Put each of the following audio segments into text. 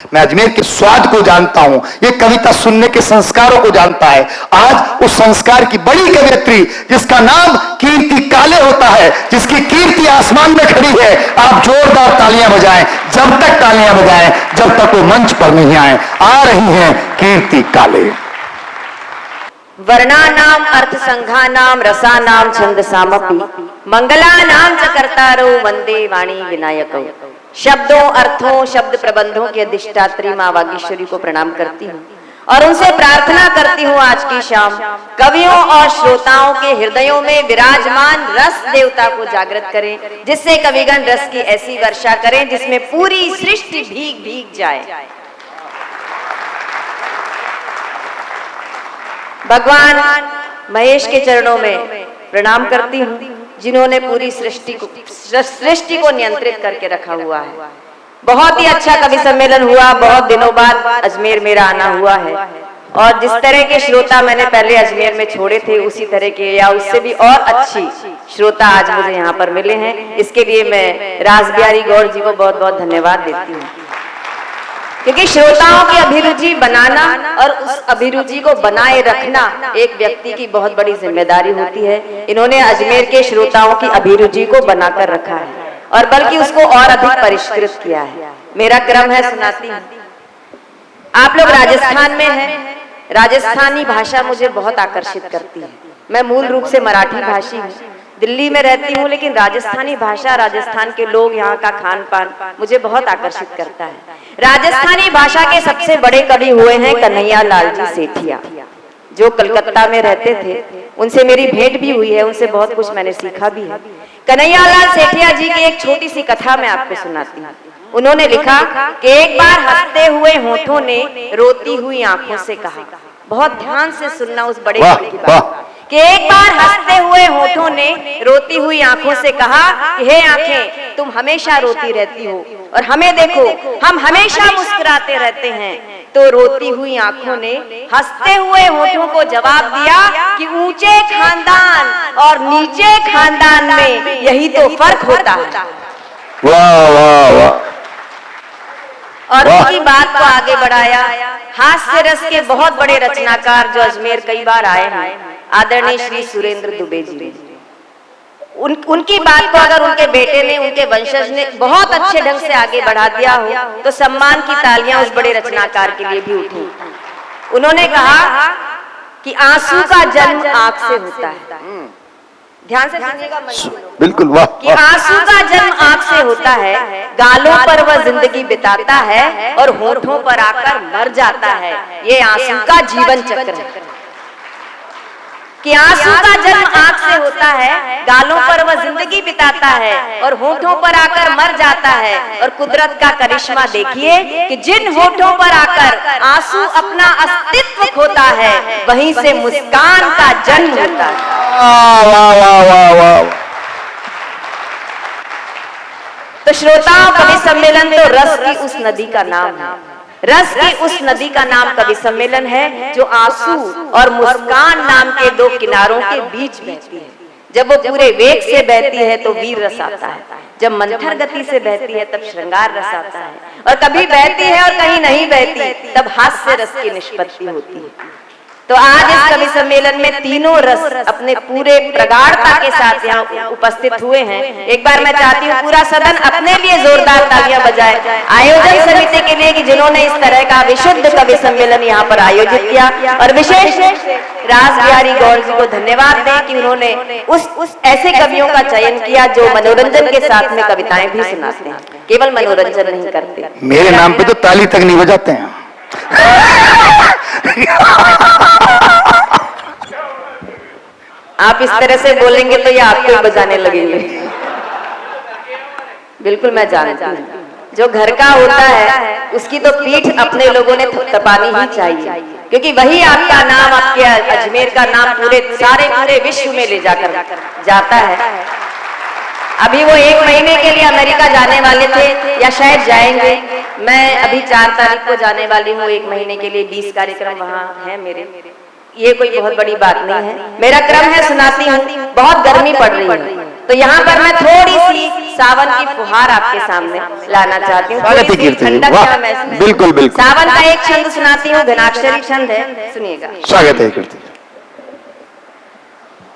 मैं अजमेर के स्वाद को जानता हूं, ये कविता सुनने के संस्कारों को जानता है। आज उस संस्कार की बड़ी कवयित्री जिसका नाम कीर्ति काले होता है, जिसकी कीर्ति आसमान में खड़ी है, आप जोरदार तालियां बजाएं। जब तक तालियां बजाएं जब तक वो मंच पर नहीं आए। आ रही हैं कीर्ति काले। वर्णानाम अर्थ संघानाम रसानाम छंदसामपि मंगलानाम च कर्तारो वंदे वाणी विनायकौ। शब्दों, अर्थों, शब्द प्रबंधों की अधिष्ठात्री मां वागीश्वरी को प्रणाम करती हूँ और उनसे प्रार्थना करती हूँ आज की शाम कवियों और श्रोताओं के हृदयों में विराजमान रस देवता को जागृत करें, जिससे कविगण रस की ऐसी वर्षा करें जिसमें पूरी सृष्टि भीग भीग जाए। भगवान महेश के चरणों में प्रणाम करती हूँ, जिन्होंने पूरी सृष्टि को नियंत्रित करके रखा हुआ है। बहुत ही अच्छा कवि सम्मेलन हुआ, बहुत दिनों बाद अजमेर मेरा आना हुआ है और जिस तरह के श्रोता मैंने पहले अजमेर में छोड़े थे उसी तरह के या उससे भी और अच्छी श्रोता आज मुझे यहाँ पर मिले हैं। इसके लिए मैं रासबिहारी गौड़ जी को बहुत बहुत धन्यवाद देती हूँ, क्योंकि श्रोताओं की अभिरुचि बनाना और उस अभिरुचि को बनाए रखना एक व्यक्ति की बहुत बड़ी जिम्मेदारी होती है। इन्होंने अजमेर के श्रोताओं की अभिरुचि को बनाकर रखा है और बल्कि उसको और अधिक परिष्कृत किया है। मेरा क्रम है, सुनाती हूँ। आप लोग राजस्थान में हैं, राजस्थानी भाषा मुझे बहुत आकर्षित करती है। मैं मूल रूप से मराठी भाषी हूँ, दिल्ली में रहती हूँ, लेकिन राजस्थानी भाषा, राजस्थान के लोग, यहाँ का खान पान मुझे बहुत आकर्षित करता है। राजस्थानी भाषा के सबसे बड़े कवि हुए हैं कन्हैया लाल जी सेठिया, जो कलकत्ता में रहते थे। उनसे मेरी भेंट भी हुई है, उनसे बहुत कुछ मैंने सीखा भी है। कन्हैया लाल सेठिया जी की एक छोटी सी कथा मैं आपको सुनाती हूँ। उन्होंने लिखा कि एक बार हंसते हुए होठों ने रोती हुई आंखों से कहा, बहुत ध्यान से सुनना उस बड़े कवि की बात, कि एक बार हंसते हुए होठों ने रोती हुई आंखों से कहा कि हे आंखें, तुम हमेशा रोती रहती हो और हमें देखो, हम हमेशा मुस्कुराते रहते हैं। तो रोती हुई आंखों ने हंसते हुए होठों को जवाब दिया कि ऊंचे खानदान और नीचे खानदान में यही तो फर्क होता है। वाह वाह वाह। और उनकी बात को आगे बढ़ाया हास्य रस के बहुत बड़े रचनाकार जो अजमेर कई बार आए हैं, आदरणीय श्री सुरेंद्र दुबे जी। उनकी बात को अगर उनके बेटे ने, उनके वंशज ने बहुत अच्छे ढंग से आगे बढ़ा दिया हो तो सम्मान की तालियां उस बड़े रचनाकार के लिए भी उठी। उन्होंने कहा कि आंसू का जन्म आंख से होता है। ध्यान से सुनिएगा, बिल्कुल। वाह। कि आंसू का जन्म आंख से होता है, गालों पर वह जिंदगी बिताता है और होठों पर आकर मर जाता है। ये आंसू का जीवन चक्र है। कि आंसू का जन्म आंख से होता है, गालों पर वह जिंदगी बिताता है और होठों पर आकर मर जाता है। और कुदरत का करिश्मा देखिए कि जिन होठों पर आकर आंसू अपना अस्तित्व खोता है, वहीं से मुस्कान का जन्म होता है। वाह वाह वाह वाह। तो श्रोताओं, कवि सम्मेलन तो रस की उस नदी का नाम है। रस की उस नदी का नाम कवि सम्मेलन है, जो आंसू और मुस्कान नाम के दो किनारों के बीच बहती है। जब वो पूरे वेग से बहती है तो वीर रस आता है, जब मंथर गति से बहती है तब श्रृंगार रस आता है, और कभी बहती है और कहीं नहीं बहती तब हास्य रस की निष्पत्ति होती है। तो आज इस कवि सम्मेलन में तीनों रस अपने पूरे प्रगाढ़ता के साथ यहाँ उपस्थित हुए हैं। एक बार मैं चाहती हूँ पूरा सदन अपने लिए जोरदार तालियां बजाए आयोजन समिति के लिए कि जिन्होंने इस तरह का विशुद्ध कवि सम्मेलन यहाँ पर आयोजित किया, और विशेष रासबिहारी गौड़ जी को धन्यवाद दें कि उन्होंने उस ऐसे कवियों का चयन किया जो मनोरंजन के साथ में कविताएं भी सुनाते हैं, केवल मनोरंजन नहीं करते। मेरे नाम पे तो ताली तक नहीं बजाते हैं। आप इस तरह से बोलेंगे तो ये आपको ही बजाने लगेंगे। बिल्कुल, मैं जानती हूँ जो घर का होता है उसकी तो पीठ अपने लोगों ने थपथपानी ही चाहिए, क्योंकि वही आपका नाम, आपके अजमेर का नाम पूरे विश्व में ले जाकर जाता है। अभी वो 1 महीने के लिए अमेरिका जाने वाले थे या शायद जाएंगे। मैं अभी 4 तारीख को जाने वाली हूँ। 1 महीने के लिए 20 कार्यक्रम वहाँ है मेरे। ये कोई बहुत बड़ी बात नहीं है। मेरा क्रम है, सुनाती हूँ। बहुत गर्मी पड़ रही है, तो यहाँ पर मैं थोड़ी सी सावन की फुहार आपके सामने लाना चाहती हूँ, स्वागत है कीर्ति जी, वाह, बिल्कुल बिल्कुल। सावन का एक छंद सुनाती हूँ, घनाक्षरी छंद है, सुनिएगा। स्वागत है कीर्ति।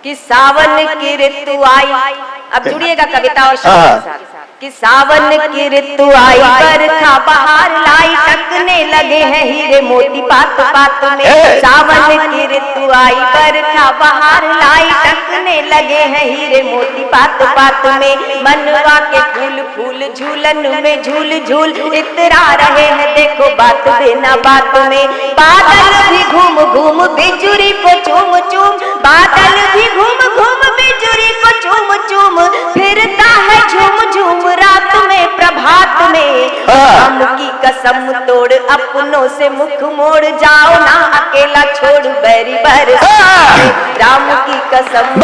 कि सावन की ऋतु आई, अब जुड़िएगा कविता और शब्द के साथ। कि सावन की ऋतु आई, बरखा बहार लाई, टकने लगे हैं हीरे मोती पात पात में। सावन की ऋतु आई, बरखा बहार लाई, टकने लगे हैं हीरे मोती पात पात में। मनवा के फूल फूल झूलन में झूल झूल इतरा रहे हैं, देखो बात बिना बात में। बादल भी घूम घूम बिजुरी को चूम चूम, बादल भी घूम घूम बिजुरी को चूम चूम, फिरता है झूम झूम रात में प्रभात में। राम की कसम तोड़ अपनों से मुख मोड़, जाओ ना अकेला छोड़ बैरी बरसात। राम की कसम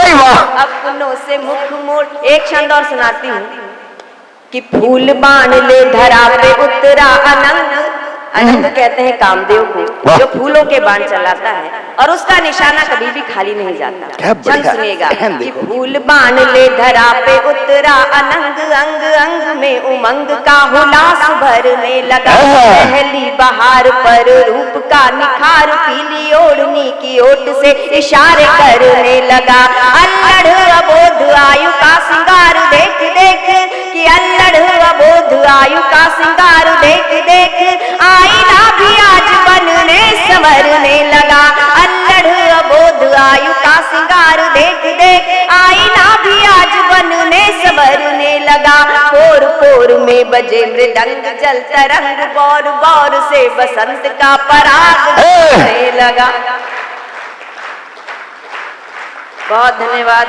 अपनों से मुख मोड़। एक छंद और सुनाती हूँ कि फूल बाण ले धरा पे उतरा अनंग, अनंग कहते हैं कामदेव को, जो फूलों के बाण चलाता है और उसका निशाना कभी भी खाली नहीं जाता। छंद सुनिएगा कि फूल बाण ले धरा पे उतरा अनंग, अंग अंग में उमंग का हुलास भरने लगा। पहली बहार पर रूप का निखार, पीली ओढ़नी की ओट से इशारे करने लगा। अल्लड़ अबोध आयु का सिंगार देख देख, कि अल्लड़ अबोध आयु का सिंगार देख देख, आईना भी आज बनने संवरने लगा। अल्लड़ अबोध आयु का सिंगार देख देख, आईना भी आज बनने संवरने लगा। पोर पोर में बजे मृदंग जल तरंग, बौर बौर से बसंत का पराग बजने लगा। बहुत धन्यवाद।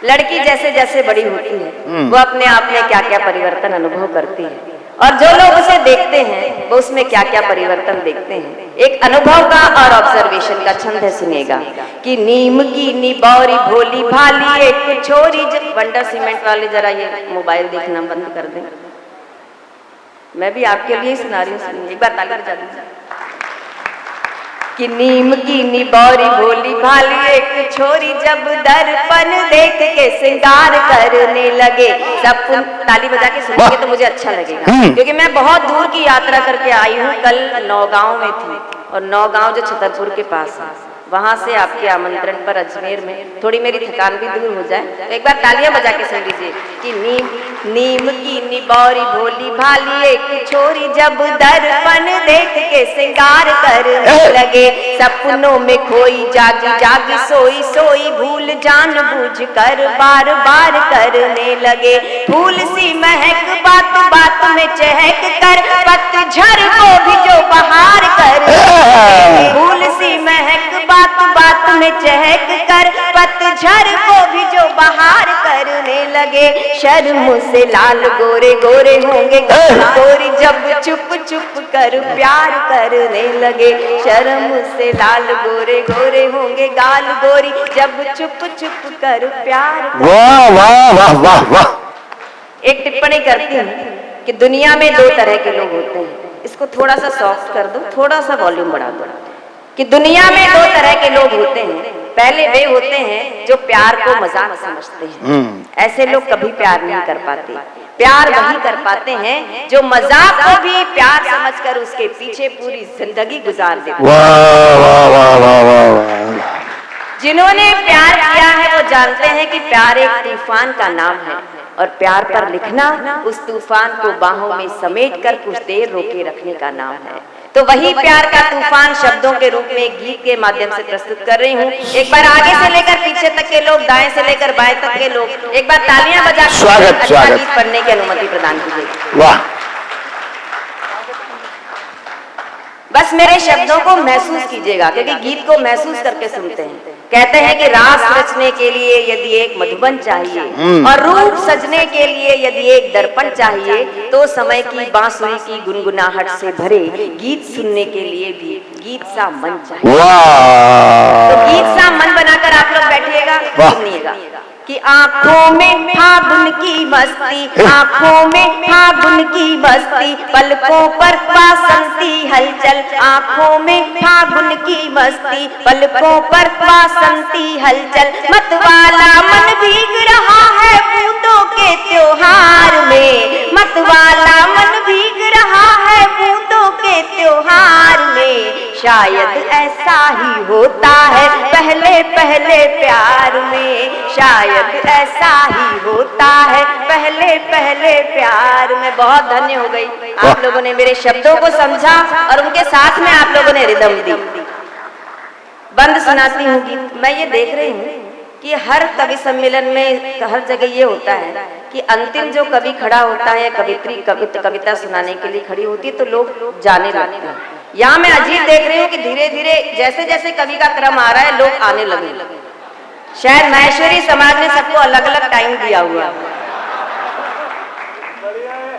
लड़की जैसे जैसे बड़ी होती है वो अपने आप में क्या क्या परिवर्तन अनुभव करती है, और जो लोग उसे देखते हैं वो उसमें क्या क्या परिवर्तन देखते हैं। एक अनुभव का और ऑब्जर्वेशन का छंद है, सुनिएगा। कि नीम की निबौरी भोली भाली एक छोरी, वंडर सीमेंट वाले जरा ये मोबाइल देखना बंद कर दें, मैं भी आपके लिए सुना रही हूँ, एक बार ताली बजा दीजिए। कि नीम की निबौरी भोली भाली एक छोरी, जब दर्पण देख के श्रृंगार करने लगे। सब ताली बजा के सुनेंगे तो मुझे अच्छा लगेगा, क्योंकि मैं बहुत दूर की यात्रा करके आई हूँ। कल नौगांव में थी, और नौगांव जो छतरपुर के पास है, वहां से आपके आमंत्रण पर अजमेर में थोड़ी मेरी थकान भी दूर हो जाए, तो एक बार तालियां बजा के सुन लीजिए। कि नीम की निबौरी भोली भाली एक छोरी, जब दर्पण देख के श्रृंगार करने लगे। सपनों में खोई जागी जागी सोई सोई, भूल जान बूझ कर बार बार करने लगे। फूल सी महक बात बात में चहक कर, पतझड़ को भी जो बहार कर। फूल सी महक बात बात में चहक कर, पतझड़ को भी जो बहार करने लगे। शर्म से लाल गोरे गोरे होंगे गोरी, जब चुप चुप कर प्यार करने लगे। शर्म से लाल गोरे गोरे होंगे गाल गोरी, जब चुप चुप कर प्यार। वाह वाह वाह वाह वाह। एक टिप्पणी करती हूँ कि दुनिया में दो तरह के लोग होते हैं, इसको थोड़ा सा सॉफ्ट कर दो, थोड़ा सा वॉल्यूम बढ़ा दो। कि दुनिया में दो तरह के लोग होते हैं, पहले वे होते हैं जो प्यार को मजाक समझते हैं, ऐसे लोग कभी प्यार नहीं कर पाते। प्यार वही कर पाते हैं जो मजाक को भी प्यार समझकर उसके पीछे पूरी जिंदगी गुजार देते हैं। वाह वाह वाह वाह वाह। जिन्होंने प्यार किया है वो जानते हैं कि प्यार एक तूफान का नाम है, और प्यार पर लिखना उस तूफान को बाहों में समेट कर कुछ देर रोके रखने का नाम है। तो वही प्यार का तूफान शब्दों के रूप में एक गीत के माध्यम से प्रस्तुत कर रही हूँ। एक बार आगे से लेकर पीछे तक के लोग, दाएं से लेकर बाएं तक के लोग, एक बार तालियां बजाकर अच्छा गीत पढ़ने की अनुमति प्रदान कीजिए। वाह। बस मेरे शब्दों को महसूस कीजिएगा, क्योंकि गीत को महसूस करके सुनते हैं। कहते हैं कि रास रचने के लिए यदि एक मधुबन चाहिए, और रूप सजने के लिए यदि एक दर्पण चाहिए, तो समय की बांसुरी की गुनगुनाहट से भरे गीत सुनने के लिए भी गीत सा मन चाहिए। तो गीत सा मन बनाकर आप लोग बैठिएगा, सुनिएगा। कि आंखों में फागुन की मस्ती, आंखों में फागुन की मस्ती, पलकों पर वासंती हलचल, आंखों में फागुन की मस्ती, पलकों पर वासंती हलचल, मतवाला मन भीग रहा है बूंदों के त्योहार में, मतवाला मन भीग रहा है बूंदों के त्योहार में, शायद ऐसा ही होता है पहले पहले प्यार में, शायद ऐसा ही होता है पहले पहले प्यार में। बहुत धन्य हो गई, आप लोगों ने मेरे शब्दों को समझा और उनके साथ में आप लोगों ने रिदम दी। बंद सुनाती हूँ गीत। मैं ये देख रही हूँ कि हर कवि सम्मेलन में हर जगह ये होता है कि अंतिम जो कवि खड़ा होता है, कवित्री कविता सुनाने के लिए खड़ी होती है तो लोग जाने लगते हैं। यहाँ मैं अजीब देख रही हूँ कि धीरे धीरे जैसे जैसे कवि का क्रम आ रहा है लोग आने लगे। शायद महेश्वरी समाज ने सबको अलग अलग टाइम दिया हुआ है।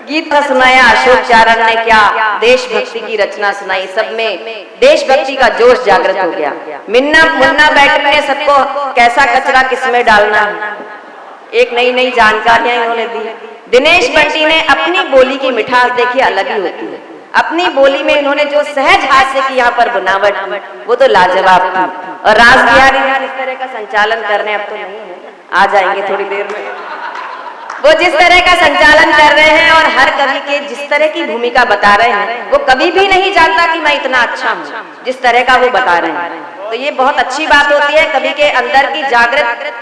गीत का सुनाया अशोक चारण ने, क्या देशभक्ति की रचना सुनाई, सब में देशभक्ति का जोश जागृत हो गया। मुन्ना बैटरी ने सबको कैसा कचरा किसमें डालना है एक नई नई जानकारियां इन्होंने दी। दिनेश बंटी ने अपनी बोली की मिठास देखी अलग ही होती है, अपनी बोली में इन्होंने जो सहज हास्य की यहाँ पर बनावट वो तो लाजवाब थी। और राज बिहारी इस तरह का संचालन करने अब तो नहीं है, आ जाएंगे थोड़ी देर में। वो जिस तरह का संचालन कर रहे हैं और हर कवि के जिस तरह की भूमिका बता रहे हैं, वो कभी भी नहीं जानता कि मैं इतना अच्छा हूँ, जिस तरह का वो बता रहे हैं। तो ये बहुत अच्छी बात होती है, कवि के अंदर की जागृत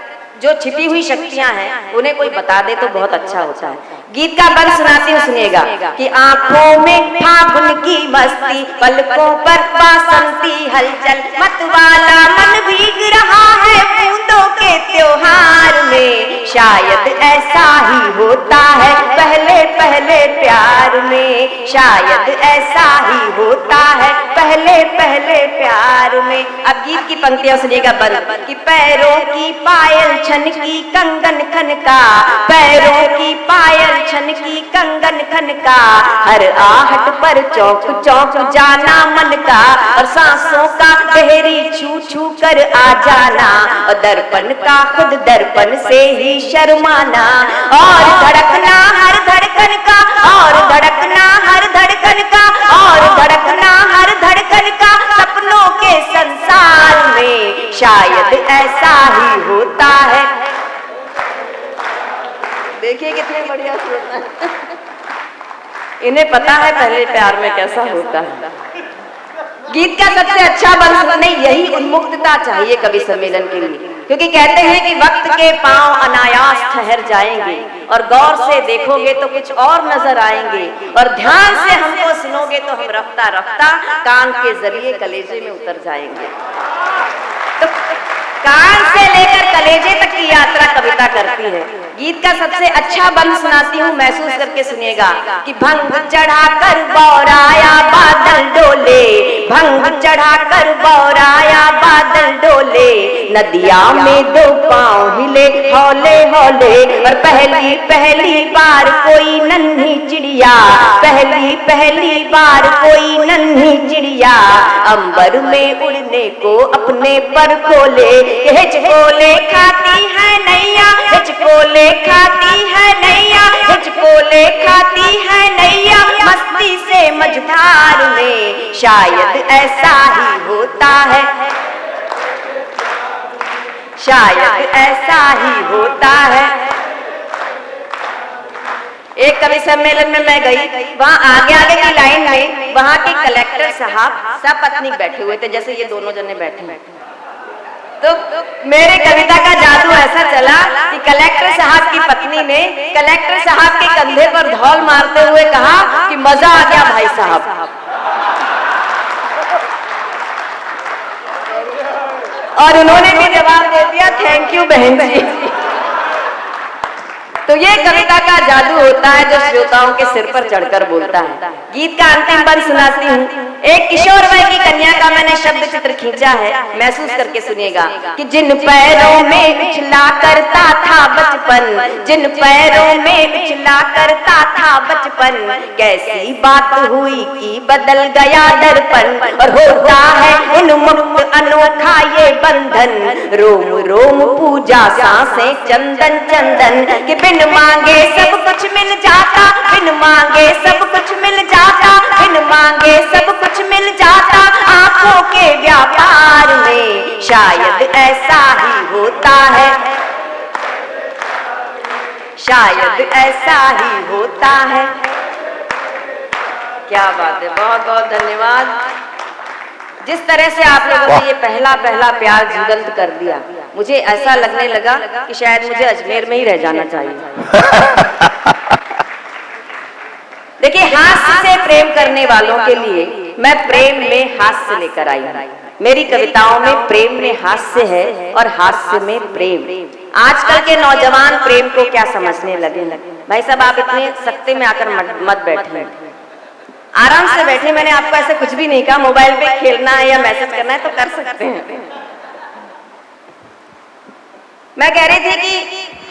जो छिपी हुई शक्तियां हैं उन्हें कोई बता दे तो बहुत अच्छा होता है। गीत का बंद सुनाती हूँ, सुनिएगा कि आंखों में फागुन की मस्ती, पलकों पर वासंती हलचल, मतवाला मन भीग रहा है बूंदों के त्योहार में, शायद ऐसा ही होता है पहले पहले प्यार में, शायद ऐसा ही होता है पहले पहले प्यार में। अब गीत की पंक्तियां सुनिएगा बंद कि पैरों की पायल छनकी कंगन खनका, पैरों की पायल छनकी कंगन खनका, हर आहट पर चौक चौक जाना मन का, और सांसों का गहरी छू छू कर आ जाना, और दर्पण का खुद दर्पण से ही शर्माना, और धड़कना हर धड़कन का, और धड़कना हर धड़कन का, और धड़कना हर धड़कन का, सपनों के संसार में शायद ऐसा ही होता है। देखिए कितने बढ़िया होता है। इन्हें पता है पहले प्यार में कैसा होता है। गीत का सबसे अच्छा बंद नहीं, यही उन्मुक्तता चाहिए कवि सम्मेलन के लिए, क्योंकि कहते हैं कि वक्त के पांव अनायास ठहर जाएंगे और गौर से देखोगे तो कुछ और नजर आएंगे, और ध्यान से हमको सुनोगे तो हम रफ्ता रफ्ता कान के जरिए कलेजे में उतर जाएंगे। तो कान से लेकर कलेजे तक की यात्रा कविता करती है। गीत का सबसे अच्छा बंद सुनाती हूँ, महसूस करके सुनिएगा कि भंग चढ़ाकर बौराया बादल डोले, भंग चढ़ाकर बौराया बादल डोले, नदिया में दो पांव हिले हौले हौले, और पहली पहली बार कोई नन्ही चिड़िया, पहली पहली बार कोई नन्ही चिड़िया, अंबर में उड़ने को अपने पर खोले, हिचकोले खाती है नैया, हिचकोले खाती है नैया, हिचकोले खाती है नैया, मस्ती से मझधार में शायद ऐसा ही होता है, शायद ऐसा ही होता है। एक कवि सम्मेलन में मैं गई, वहाँ आगे आगे की लाइन में वहाँ के कलेक्टर साहब सपत्नीक बैठे हुए थे, जैसे ये दोनों जने बैठे। तो मेरे कविता का जादू ऐसा चला कि कलेक्टर साहब की पत्नी ने कलेक्टर साहब के कंधे पर धौल मारते हुए कहा कि मजा आ गया भाई साहब। और उन्होंने भी जवाब दे दिया थैंक यू बहन जी। तो ये कविता का जादू होता है जो श्रोताओं के सिर पर चढ़कर बोलता है। गीत का अंतिम बंद सुनाती हूँ एक किशोर वय की कन्या का मैंने शब्द चित्र खींचा है, महसूस करके सुनिएगा कि जिन पैरों में उछला करता था बचपन, जिन पैरों में उछला करता था बचपन, कैसी बात हुई कि बदल गया दर्पण, और होता है उन्मुक्त अनोखा ये बंधन, रोम रोम पूजा सांसें चंदन चंदन, कि बिन मांगे सब कुछ मिल जाता, बिन मांगे सब कुछ मिल जाता, बिन मांगे सब कुछ मिल जाता, आंखों के व्यापार में शायद ऐसा ही होता है, शायद ऐसा ही होता है। क्या बात है, बहुत बहुत धन्यवाद। जिस तरह से आप लोगों ने ये पहला पहला प्यार जीवंत कर दिया, मुझे ऐसा लगने लगा कि शायद मुझे अजमेर में ही रह जाना चाहिए। देखिए, हास्य से प्रेम करने वालों के लिए मैं प्रेम में हास्य लेकर आई हूँ। मेरी कविताओं में प्रेम में हास्य है और हास्य में प्रेम। आजकल के नौजवान प्रेम को क्या समझने लगे। भाई साहब, आप इतने सख्ते में आकर मत बैठे, आराम से बैठे। मैंने आपको ऐसे कुछ भी नहीं कहा, मोबाइल पे खेलना है या मैसेज करना है तो कर सकते हैं। मैं कह रही थी कि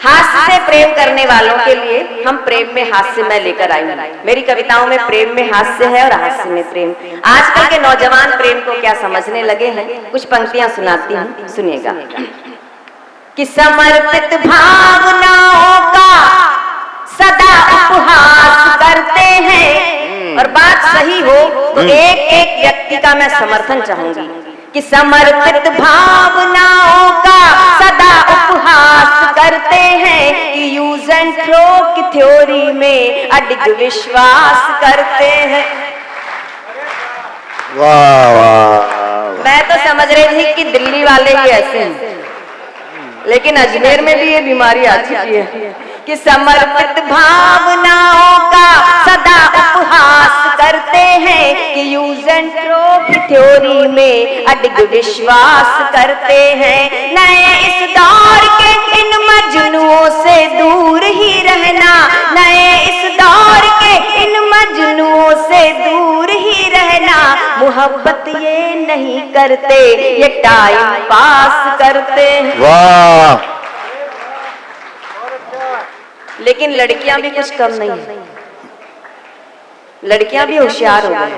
हास्य से प्रेम करने वालों के लिए हम प्रेम में हास्य मैं लेकर आई हूँ। मेरी कविताओं में प्रेम में हास्य है और हास्य में प्रेम। आजकल के नौजवान प्रेम को क्या समझने लगे हैं, कुछ पंक्तियां सुनाती हूँ, सुनिएगा। कि समर्पित भावनाओं का सदा उपहास करते हैं, और बात सही हो तो एक एक व्यक्ति का मैं समर्थन चाहूंगी कि समर्पित भावनाओं का सदा उपहास करते हैं, कि यूज एंड थ्रो की थ्योरी में अडिग विश्वास करते हैं। वाह वाह। मैं तो समझ रही थी कि दिल्ली वाले ही ऐसे हैं, लेकिन अजमेर में भी ये बीमारी आ चुकी है कि समर्पित भावनाओं का सदा उपहास करते हैं, कि यूज एंड थ्रो की थ्योरी में अडिग विश्वास करते हैं। नए इस दौर के इन मजनुओं से दूर ही रहना, नए इस दौर के इन मजनुओं से दूर ही रहना, मोहब्बत ये नहीं करते, ये टाइम पास करते हैं। वाह। लेकिन लड़कियां भी कुछ कम नहीं है, लड़कियां भी होशियार हो गई।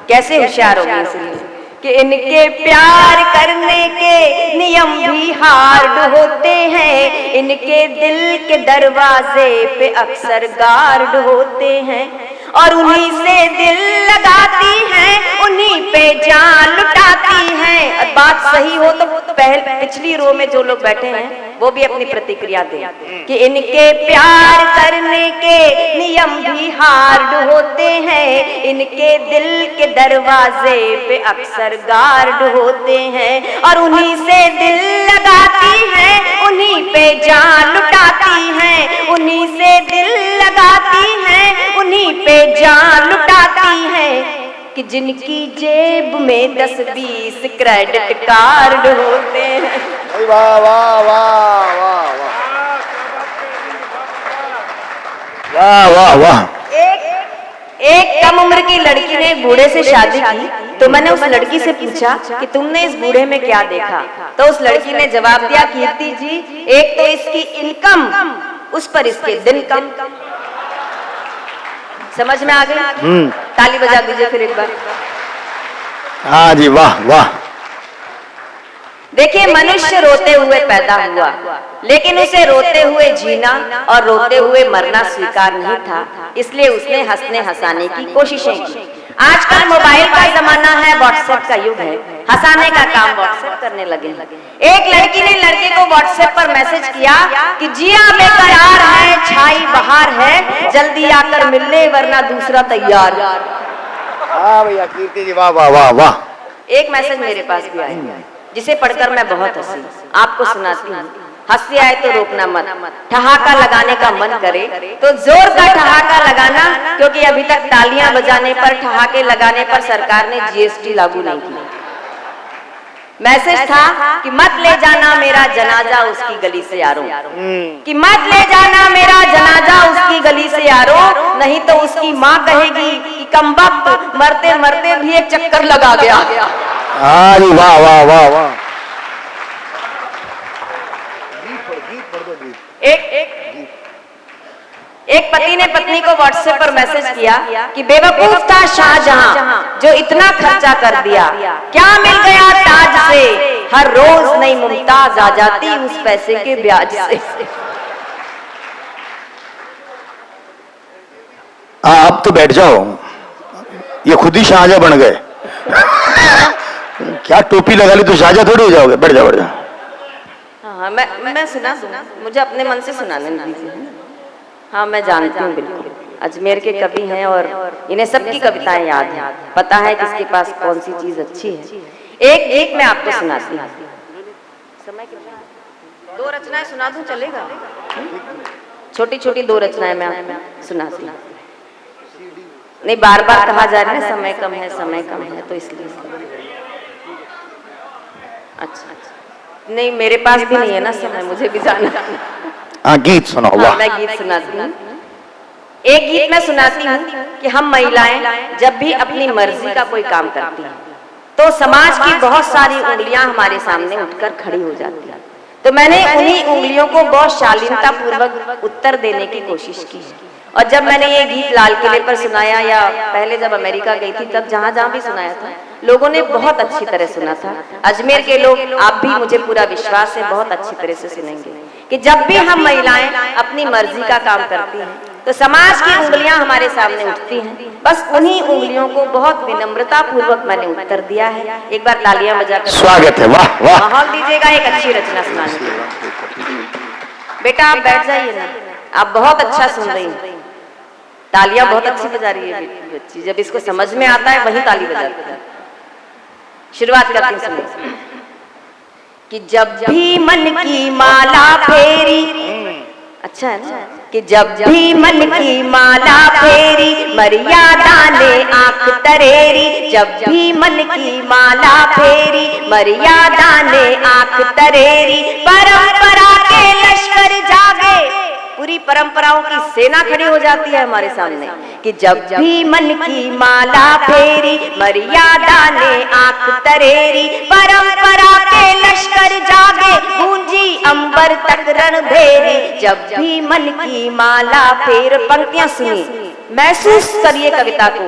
कैसे होशियार हो गई? इसलिए कि इनके प्यार करने के नियम भी हार्ड होते हैं, इनके दिल के दरवाजे पे अक्सर गार्ड होते हैं, और उन्हीं से दिल लगाती हैं, उन्हीं पे जान लुटाती हैं। और बात सही हो तो पिछली रो में जो लोग बैठे हैं वो भी अपनी प्रतिक्रिया दें कि इनके प्यार करने के नियम भी हार्ड होते हैं, इनके दिल के दरवाजे पे अक्सर गार्ड होते हैं, और उन्हीं से दिल लगाती हैं, उन्हीं पे जान लुटाती हैं, उन्हीं से दिल लगाती हैं, उन्हीं पे जान लुटाती हैं, कि जिनकी जेब में 10-20 क्रेडिट कार्ड होते हैं। वाह वाह वाह वाह वाह वाह वाह। एक कम उम्र की लड़की ने बूढ़े से शादी की, तो मैंने उस लड़की से पूछा कि तुमने इस बूढ़े में क्या देखा, तो उस लड़की ने जवाब दिया, कीर्ति जी, एक तो इसकी इनकम, उस पर इसके दिन कम। समझ में आ गई? ताली बजा दीजिए फिर एक बार। हाँ जी, वाह वाह। देखिए, मनुष्य रोते हुए पैदा हुआ, लेकिन उसे रोते हुए जीना और रोते हुए मरना स्वीकार नहीं था, इसलिए उसने हंसने हंसाने की कोशिशें की। आजकल मोबाइल का जमाना है, व्हाट्सएप का युग है, हंसाने का काम व्हाट्सएप करने लगे। एक लड़की ने लड़के को व्हाट्सएप पर मैसेज किया कि जिया बेकरार है, छाई बहार है, जल्दी आकर मिल ले वरना दूसरा तैयार। हाँ भैया, कीर्ति जी, वाह वाह वाह वाह। एक मैसेज मेरे पास भी आया जिसे पढ़कर मैं बहुत हंसी, आपको सुनाती हूँ। हंसी आए तो रोकना मत, ठहाका लगाने का मन करे तो जोर का ठहाका लगाना, क्योंकि अभी तक तालियां बजाने पर, ठहाके लगाने पर सरकार ने जीएसटी लागू नहीं की। मैसेज था कि मत ले जाना मेरा जनाजा उसकी गली से यारो, कि मत ले जाना मेरा जनाजा उसकी गली से यारो, नहीं तो उसकी माँ कहेगी कि कमबख्त मरते मरते भी एक चक्कर लगा गया। अरे वाह वाह वाह वाह। एक पति ने पत्नी को व्हाट्सएप पर मैसेज किया कि बेवकूफ था शाहजहां जो इतना खर्चा कर दिया, क्या मिल गया ताज से, हर रोज नई मुमताज आ जाती उस पैसे के ब्याज से। अब तो बैठ जाओ, ये खुद ही शाहजहां बन गए। क्या टोपी लगा ली तो शाहजहां थोड़ी हो जाओगे, बैठ जाओ बैठ जाओ। हाँ मैं सुना दूं, मुझे अपने मन से सुनाने दीजिए। हाँ मैं जानती हूँ बिल्कुल, अजमेर के कवि हैं और इन्हें सबकी कविताएं याद हैं, पता है किसके पास कौन सी चीज अच्छी है। एक मैं आपको सुनाती हूँ। समय कितना? 2 रचनाएं सुना दूं चलेगा? छोटी छोटी 2 रचनाएं मैं आपको सुनाती हूँ। नहीं, बार बार कहा जा रहा है समय कम है, समय कम है, तो इसलिए। अच्छा नहीं, मेरे पास भी नहीं है ना समय, मुझे भी जाना। हाँ गीत सुनाओ। हाँ, मैं गीत सुनाती हूँ। एक गीत मैं सुनाती हूँ कि हम महिलाएं जब भी अपनी मर्जी का कोई काम करती हैं तो समाज की बहुत सारी उंगलियां हमारे सामने उठकर खड़ी हो जाती हैं। तो मैंने उन्हीं उंगलियों को बहुत शालीनता पूर्वक उत्तर देने की कोशिश की। और जब मैंने ये गीत लाल किले पर सुनाया या पहले जब अमेरिका गई थी तब जहां जहां भी सुनाया था, लोगों ने बहुत अच्छी तरह सुना था। अजमेर के लोग, आप भी, मुझे पूरा विश्वास है, बहुत अच्छी तरह से सुनेंगे कि जब भी हम महिलाएं अपनी मर्जी का काम करती हैं तो समाज की उंगलियां हमारे सामने उठती हैं। बस उन्हीं उंगलियों को बहुत विनम्रता पूर्वक मैंने उत्तर दिया है। एक बार तालियां बजाकर स्वागत है। वाह वाह। माहौल दीजिएगा एक अच्छी रचना सुनाने के। बेटा आप बैठ जाइए ना, आप बहुत अच्छा सुन रही हैं, तालियां बहुत अच्छी बजा रही है बच्ची। जब इसको समझ में आता है वही ताली बजाती है। शुरुआत करती हूँ, सुनिए। कि जब भी मन की माला फेरी, अच्छा है ना, कि जब भी मन की माला फेरी मर्यादा ने आंख तरेरी, जब भी मन की माला फेरी मर्यादा ने आंख तरेरी, परंपरा के लश्कर जागे, पूरी परंपराओं की सेना खड़ी हो जाती है हमारे सामने। कि जब भी मन की माला फेरी मर्यादा ने आंख तरेरी, परंपरा के लश्कर जागे, गूंजी अंबर तक रणभेरी, जब भी मन की माला फेर। पंक्तियां सुनिए, महसूस करिए कविता को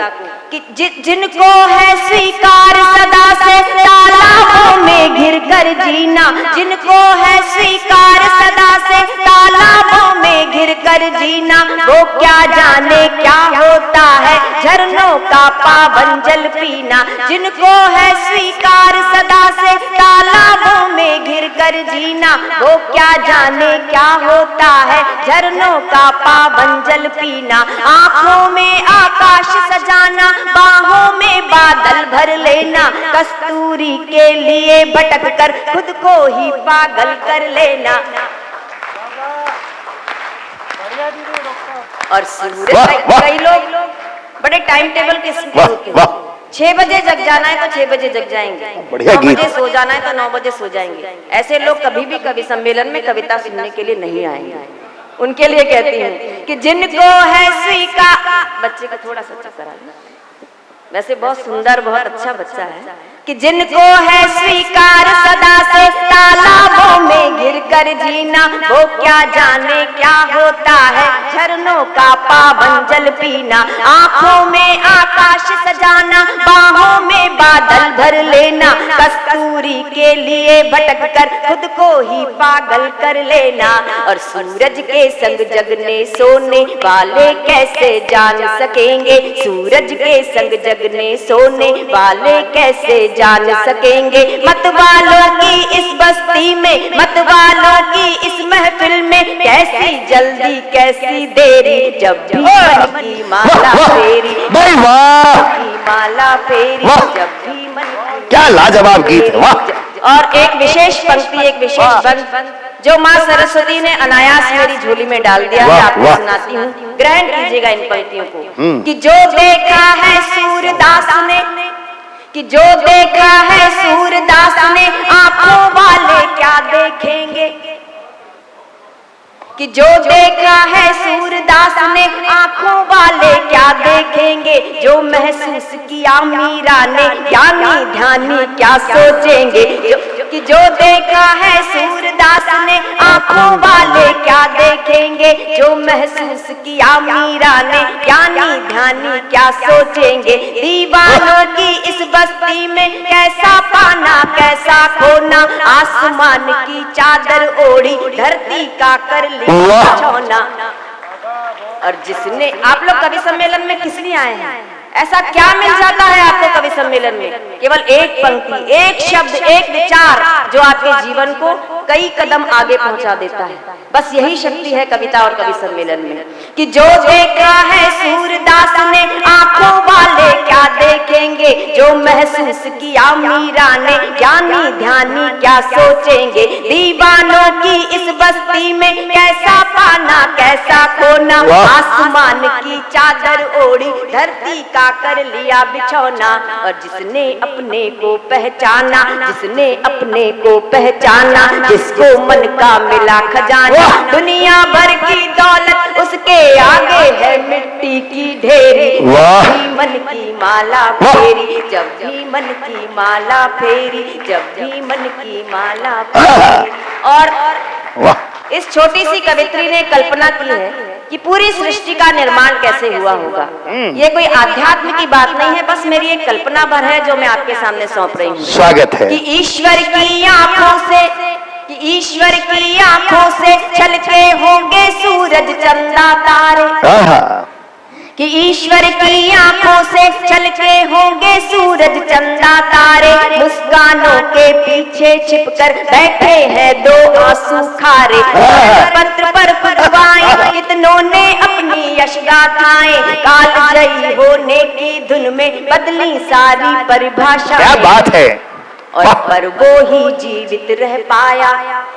कि जिनको है स्वीकार सदा से तालाबों में घिर कर जीना, जिनको है स्वीकार सदा से तालाबों में घिर कर जीना, वो क्या जाने क्या होता है झरनों का पावन जल पीना, जिनको है स्वीकार सदा से तालाबों में घिर कर जीना, वो क्या जाने क्या होता है झरनों का पावन जल पीना, आंखों में आकाश सजाना, बाहों में बादल भर लेना, कस्तूरी के लिए भटक कर खुद को ही पागल कर लेना। और कई लोग बड़े टाइम टेबल के होते हैं, 6 बजे जग जाना है तो 6 बजे जग जाएंगे, 9 बजे सो जाना है तो 9 बजे सो जाएंगे। ऐसे लोग कभी भी कवि सम्मेलन में कविता सुनने के लिए नहीं आएंगे। उनके लिए कहती हूँ कि जिनको है स्वीकार, बच्चे को थोड़ा सा चुप करा, वैसे बहुत सुंदर बहुत अच्छा बच्चा है, कि जिनको है स्वीकार सदा से तालाबों में घिर कर जीना, वो क्या जाने क्या होता है झरनों का पावन जल पीना, आंखों में आकाश सजाना, बाहों में बादल भर लेना, कस्तूरी के लिए भटक कर खुद को ही पागल कर लेना। और सूरज के संग जगने सोने वाले कैसे जान सकेंगे, सूरज के संग जगने सोने वाले कैसे जान सकेंगे, मत वालों की इस बस्ती में, मत वालों की इस महफिल में, कैसी जल्दी कैसी देरी, जब भी मन की माला फेरी, भाई वाह, की माला फेरी, जब भी मन की, क्या लाजवाब गीत है, वाह। और एक विशेष पंक्ति, एक विशेष बंद जो माँ सरस्वती ने अनायास मेरी झोली में डाल दिया है, आपको सुनाती हूँ, ग्रहण कीजिएगा इन पंक्तियों को। कि जो देखा है सूरदास ने, कि जो देखा है सूरदास ने, आंखों वाले क्या देखेंगे, कि जो देखा है सूरदास ने आंखों वाले क्या देखेंगे, जो महसूस किया मीरा ने ज्ञानी ध्यानी क्या सोचेंगे। कि जो देखा है सूरदास ने आंखों वाले क्या देखेंगे, जो महसूस किया मीरा ने ज्ञानी ध्यानी क्या सोचेंगे। दीवानों की इस बस्ती में कैसा पाना कैसा खोना, आसमान की चादर ओढ़ी धरती का कर लिया बिछौना। और जिसने, आप लोग कवि सम्मेलन में किस लिए आए हैं? ऐसा क्या मिल जाता है आपको कवि सम्मेलन में? केवल एक पंक्ति, एक शब्द, एक विचार जो आपके जीवन को कई कदम आगे पहुंचा देता है। बस यही शक्ति है कविता और कवि सम्मेलन में। कि जो देखा है सूरदास ने आंखों वाले क्या देखेंगे, जो महसूस किया मीरा ने ज्ञानी ध्यानी क्या सोचेंगे। दीवानों की इस बस्ती में कैसा पाना कैसा खोना, आसमान की चादर ओढ़ी धरती का कर लिया बिछौना। और जिसने अपने को पहचाना, जिसने अपने को पहचाना, जिसको मन का मिला खजाना, दुनिया भर की दौलत उसके आगे है मिट्टी की ढेरी। जब भी मन की माला फेरी, जब भी मन की माला फेरी, जब भी मन की माला फेरी। और इस छोटी सी कवित्री ने कल्पना की है कि पूरी सृष्टि का निर्माण कैसे हुआ होगा। ये कोई आध्यात्म की बात नहीं है, बस मेरी एक कल्पना भर है जो मैं आपके सामने सौंप रही हूँ। स्वागत है। कि ईश्वर की आंखों से, कि ईश्वर की आंखों से छलके होंगे सूरज चंदा तारे। कि ईश्वर की आंखों से छलके होंगे सूरज चंदा तारे। मुस्कानों के पीछे छिपकर बैठे हैं दो आंसू खारे। पत्र पर खुदवाएं कितनों ने अपनी यश गाथाएं, कालजयी होने की धुन में बदली सारी परिभाषा। क्या बात है। और पर वो ही जीवित रह पाया,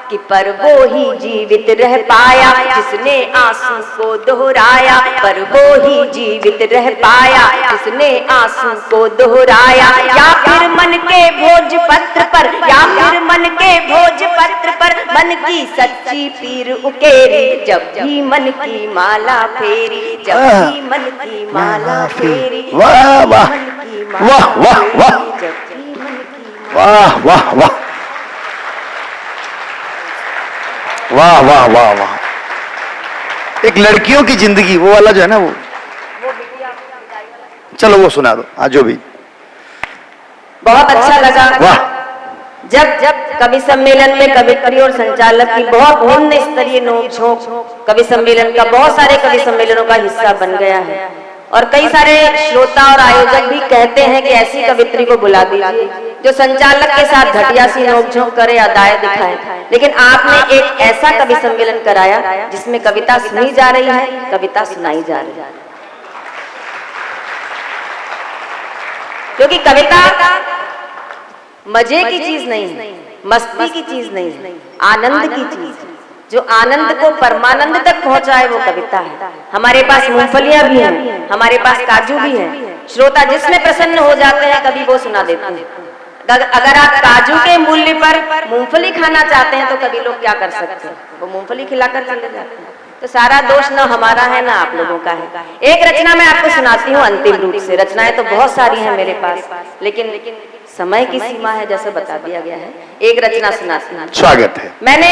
कि पर वो ही जीवित रह पाया, जिसने आंसू को दोहराया। पर वो ही जीवित रह पाया, जिसने आंसू को दोहराया। या फिर मन के भोजपत्र पर, या फिर मन के भोजपत्र पर मन की सच्ची पीर उकेरी। जब भी मन की माला फेरी, जब भी मन की माला फेरी, वाह वाह वाह वाह वाह वाह वाह वाह वाह वाह वाह वाह। एक लड़कियों की जिंदगी वो वाला जो है ना, वो चलो वो सुना दो। हाँ जो भी बहुत अच्छा लगा। वाह। जब कवि सम्मेलन में कवित्री और संचालक की बहुत निम्न स्तरीय नोक-झोंक कवि सम्मेलन का, बहुत सारे कवि सम्मेलनों का हिस्सा बन गया है। और कई सारे श्रोता और आयोजक भी कहते हैं कि ऐसी कवित्री को बुला दीजिए जो संचालक के साथ घटिया सी नोक-झोंक करे या दाएं दिखाए। लेकिन आपने एक ऐसा कवि सम्मेलन कराया जिसमें कविता सुनी जा रही है, कविता सुनाई जा रही है। क्योंकि कविता मजे की चीज नहीं है, मस्ती की चीज नहीं है, आनंद की चीज है। जो आनंद को परमानंद तक पहुंचाए वो कविता है। हमारे पास मूंगफलियां भी हैं, हमारे पास काजू भी है। श्रोता जिसमें प्रसन्न हो जाते हैं कभी वो सुना देते हैं। अगर आप काजू के मूल्य पर मूंगफली खाना चाहते हैं तो कभी लोग क्या कर सकते हैं, वो मूंगफली खिलाकर चले जाते हैं। तो सारा दोष न हमारा है ना आप लोगों का है। एक रचना मैं आपको सुनाती हूँ अंतिम रूप से। रचनाएं तो बहुत सारी हैं मेरे पास, लेकिन समय की सीमा है जैसे बता दिया गया है। एक रचना सुनाती हूँ। स्वागत है। मैंने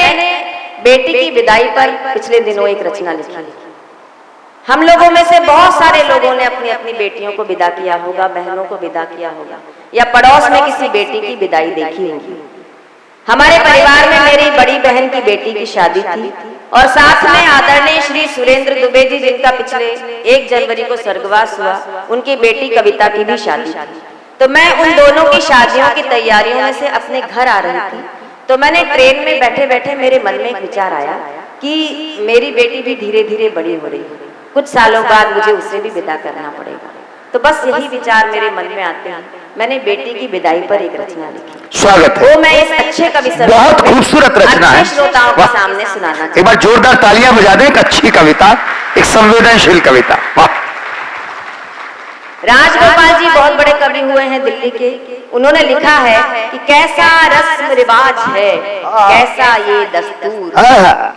बेटी की विदाई पर पिछले दिनों एक रचना लिखी। हम लोगों में से बहुत सारे लोगों ने अपनी अपनी बेटियों को विदा किया होगा, बहनों को विदा किया होगा, या पड़ोस में किसी बेटी की विदाई देखी होगी। हमारे परिवार में मेरी बड़ी बहन की बेटी की शादी थी और साथ में आदरणीय श्री सुरेंद्र दुबे जी, जिनका पिछले 1 जनवरी को स्वर्गवास हुआ, उनकी बेटी कविता की भी शादी थी। तो मैं उन दोनों की शादियों की तैयारियों में से अपने घर आ रही थी। तो मैंने ट्रेन में बैठे बैठे मेरे मन में एक विचार आया कि मेरी बेटी भी धीरे धीरे बड़ी हो रही है, कुछ सालों बाद मुझे उसे भी विदा करना पड़ेगा। तो बस यही विचार मेरे मन में आते हैं। मैंने बेटी की विदाई पर एक रचना लिखी। स्वागत है। वो मैं इस अच्छे कवि सम्मेलन बहुत खूबसूरत रचना है, श्रोताओं के सामने सुनाना चाहती एक बार जोरदार तालियां बजा दें। एक अच्छी कविता, एक संवेदनशील कविता। वाह। राजगोपाल जी बहुत बड़े कवि हुए हैं दिल्ली के, उन्होंने लिखा है कि कैसा रस्म रिवाज है, कैसा ये दस्तूर,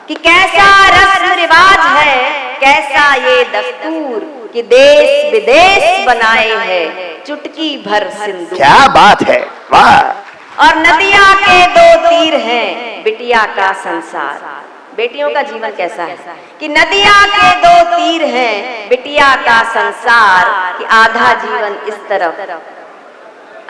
कि कैसा रस्म रिवाज है, कैसा ये दस्तूर, कि देश विदेश बनाए है चुटकी भर सिंदूर। क्या बात है, वाह। और नदिया के दो तीर हैं बिटिया का संसार। बेटियों का जीवन कैसा है कि नदिया के दो तीर हैं बिटिया का संसार, कि आधा जीवन इस तरफ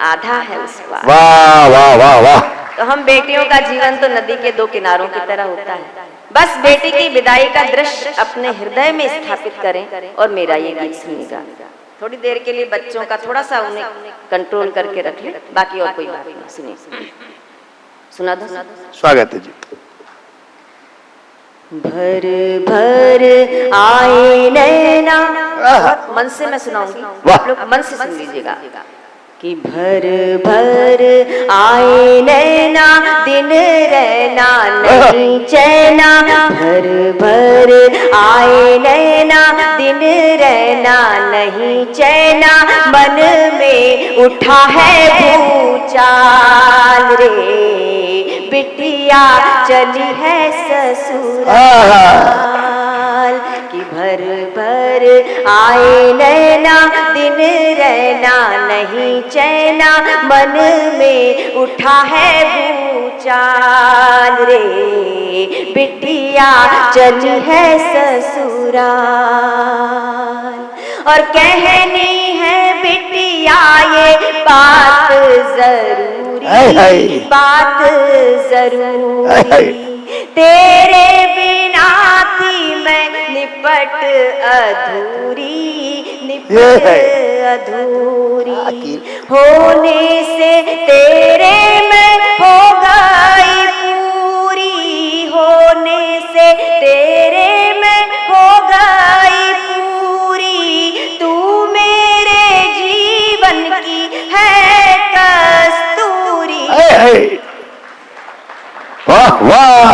आधा है उस पार। वाह वाह वाह वाह। तो हम बेटियों का जीवन तो नदी के दो किनारों की तरह होता है। बस बेटी की विदाई का दृश्य अपने हृदय में स्थापित करें और मेरा ये गीत सुनिएगा। थोड़ी देर के लिए बच्चों का थोड़ा सा उन्हें कंट्रोल करके रख ले, बाकी और कोई बात नहीं। सुनिए, सुना दो। स्वागत है जी। भर भर आए नैना, मन से मैं सुनाऊंगी, आप लोग मन से सुन लीजिएगा। कि भर भर आए नैना दिन रहना नहीं चैना, भर भर आए नैना दिन रहना नहीं चैना, मन में उठा है भूचाल रे बिटिया चली है ससुराल। कि भर भर आए नैना दिन रहना नहीं चैना, मन में उठा है भूचाल रे बिटिया चली है ससुराल। और कहनी है बिटिया ये बात जरूरी, बात जरूरी, तेरे बिना थी मैं निपट अधूरी, निपट अधूरी, होने से तेरे में हो गई पूरी, होने से तेरे में हो गई पूरी, तू मेरे जीवन की है कस्तूरी। वाह वाह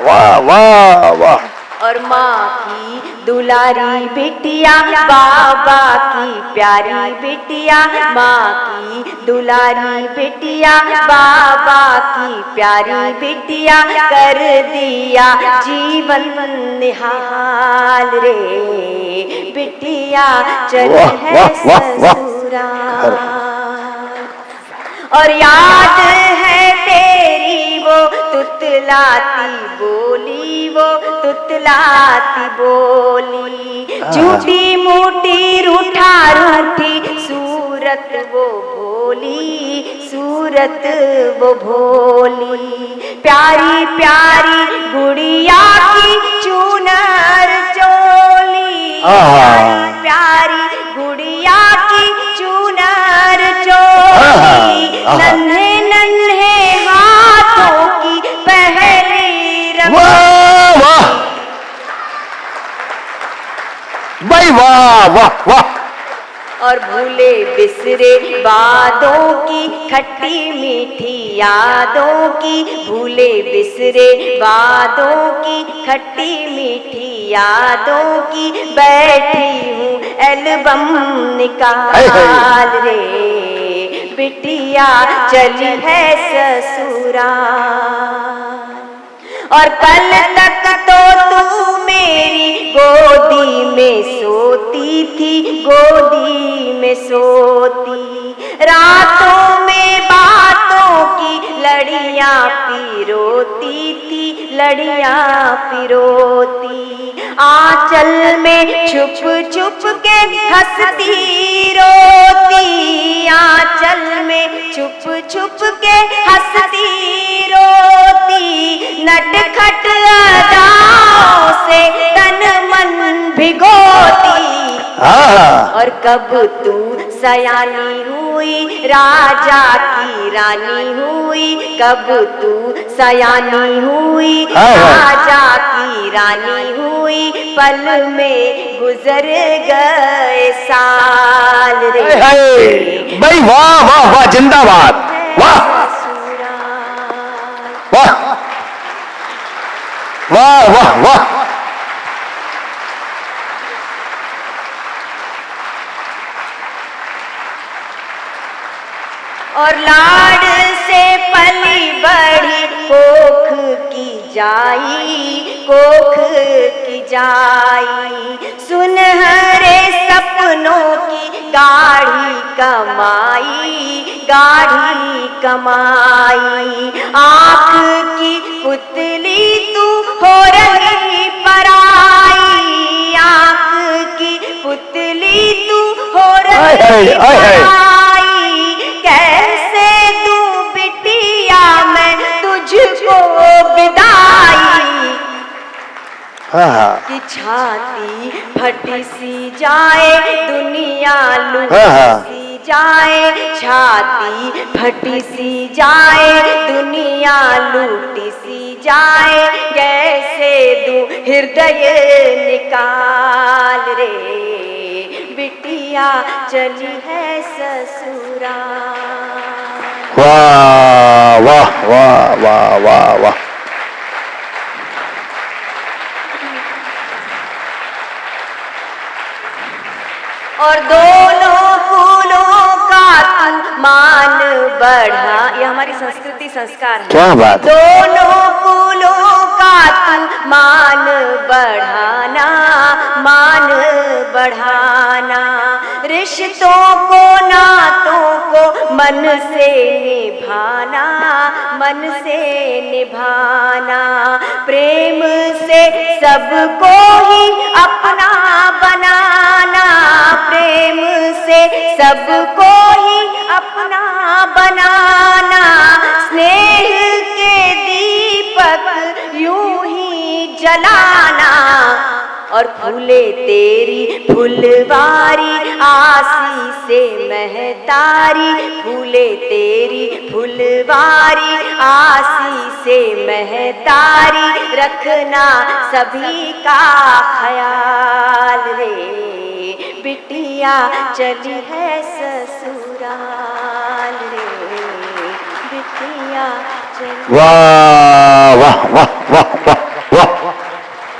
वाह वाह वाह। और माँ की दुलारी बिटिया, बाबा की प्यारी बिटिया, माँ की दुलारी बिटिया, बाबा की प्यारी बिटिया, कर दिया जीवन निहाल रे बिटिया चली है ससुराल। और याद है तेरी वो तुतलाती बोली, वो तुतलाती बोली, झूठी मूठी रूठा रूठी सूरत वो भोली, सूरत वो भोली, प्यारी प्यारी गुड़िया की चुनर चोली, प्यारी प्यारी गुड़िया की चुनर चोली, नन्हे नन्हे हाथों की पहली रंग। वाह वाह भाई, वाह वाह वाह। और भूले बिसरे वादों की खट्टी मीठी यादों की, भूले बिसरे वादों की खट्टी मीठी यादों की, बैठी हूँ एल्बम निकाल रे बिटिया चली है ससुराल। और कल तक तो तू मेरी गोदी में सोती थी, गोदी में सोती, रातों में बातों की लड़ियां पिरोती थी, लड़ियां पिरोती, आंचल में छुप छुप के हंसती रोती, आंचल में छुप छुप के हंसती रोती, नटखट अदाओं से तन मन भिगोती। और कब तू सयानी हुई राजा की रानी हुई, कब तू सयानी हुई राजा की रानी हुई, पल में गुजर गए साल रे भाई। वाह वाह वाह, जिंदाबाद, वाह वाह वाह वाह वाह। और लाड से पली बढ़ी कोख की जाई सुनहरे सपनों की गाढ़ी कमाई आँख की पुतली तू हो रही पराई आँख की पुतली तू हो रही पराई कैसे दूं बिटिया मैं तुझको विदाई कि छाती फटी सी जाए दुनिया लूटी सी जाए छाती फटी सी जाए दुनिया लूटी सी जाए कैसे दूं हृदय निकाल रे बिटिया चली है ससुराल। वाह वाह वाह वाह वाह वाह। और दोनों फूलों का तू मान बढ़ा, ये हमारी संस्कृति संस्कार है। क्या बात। दोनों फूलों का तू मान बढ़ाना रिश्तों को नातों को मन से निभाना प्रेम से सबको ही अपना बनाना प्रेम से सबको ही अपना बनाना स्नेह के दीपक यूं ही जलाना और फूले तेरी फुलवारी आसी से महतारी फूले तेरी फुलवारी आसी से महतारी रखना सभी का ख्याल रे बिटिया चली है ससुराल रे बिटिया चली। वाह वाह वाह वाह वाह।